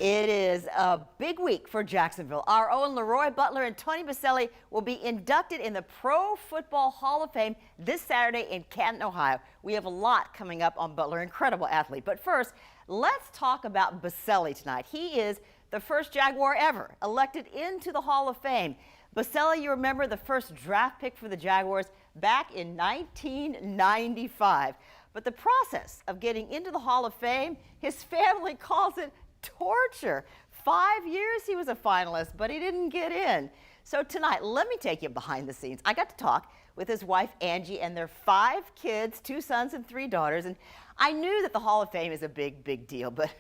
It is a big week for Jacksonville. Our own Leroy Butler and Tony Boselli will be inducted in the Pro Football Hall of Fame this Saturday in Canton, Ohio. We have a lot coming up on Butler, incredible athlete. But first, let's talk about Boselli tonight. He is the first Jaguar ever elected into the Hall of Fame. Boselli, you remember the first draft pick for the Jaguars back in 1995. But the process of getting into the Hall of Fame, his family calls it torture. 5 years he was a finalist, but he didn't get in. So tonight, let me take you behind the scenes. I got to talk with his wife, Angie, and their 5 kids, 2 sons and 3 daughters. And I knew that the Hall of Fame is a big, big deal, but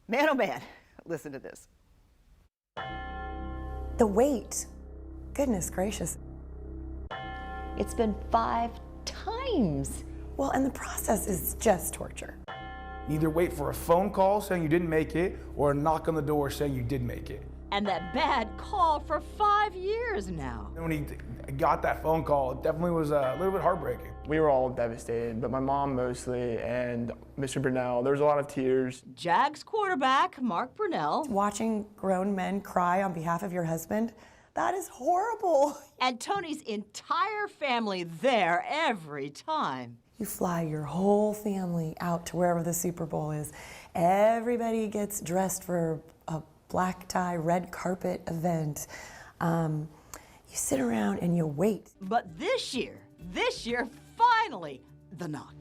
man, oh man, listen to this. The wait, goodness gracious. It's been 5 times. Well, and the process is just torture. Either wait for a phone call saying you didn't make it or a knock on the door saying you did make it. And that bad call for 5 years now. And when he got that phone call, it definitely was a little bit heartbreaking. We were all devastated, but my mom mostly and Mr. Brunell. There was a lot of tears. Jags quarterback Mark Brunell. Watching grown men cry on behalf of your husband, that is horrible. And Tony's entire family there every time. You fly your whole family out to wherever the Super Bowl is. Everybody gets dressed for a black tie, red carpet event. You sit around and you wait. But this year, finally, the knock.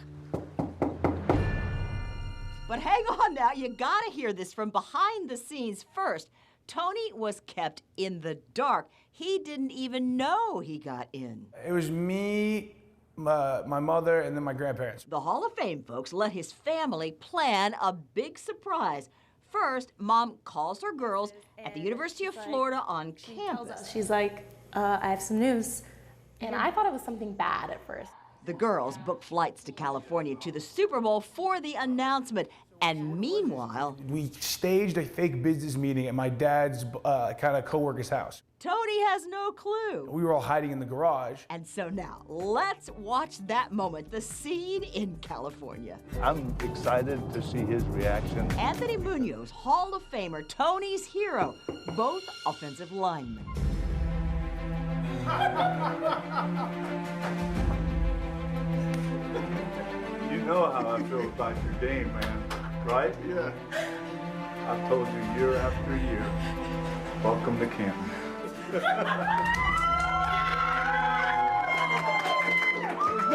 But hang on now, you gotta hear this from behind the scenes first. Tony was kept in the dark. He didn't even know he got in. It was me, my mother, and then my grandparents. The Hall of Fame folks let his family plan a big surprise. First, Mom calls her girls at the University of Florida on campus. She's like, I have some news. And I thought it was something bad at first. The girls booked flights to California to the Super Bowl for the announcement. And meanwhile, we staged a fake business meeting at my dad's kind of co-worker's house. Tony has no clue. We were all hiding in the garage. And so now, let's watch that moment, the scene in California. I'm excited to see his reaction. Anthony Munoz, Hall of Famer, Tony's hero, both offensive linemen. You know how I feel about your game, man, right? Yeah. I've told you year after year, welcome to Canton. There's no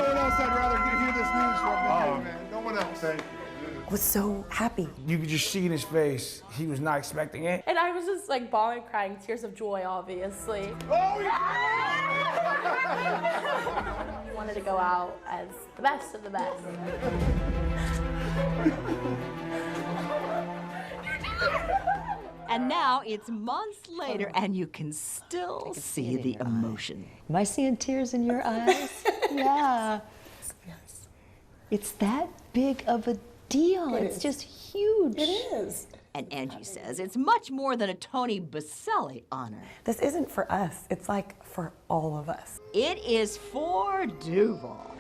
one else I'd rather hear this news from than you, man. No one else. Thank you. I was so happy. You could just see in his face, he was not expecting it. And I was just like bawling, crying, tears of joy, obviously. Oh, yeah! I wanted to go out as the best of the best. And now it's months later, and you can still see the emotion. Am I seeing tears in your eyes? Yeah. Yes. It's that big of a deal. It's just huge. It is. And Angie says it's much more than a Tony Boselli honor. This isn't for us. It's like for all of us. It is for Duval.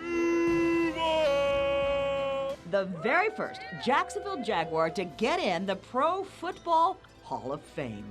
The very first Jacksonville Jaguar to get in the Pro Football Hall of Fame.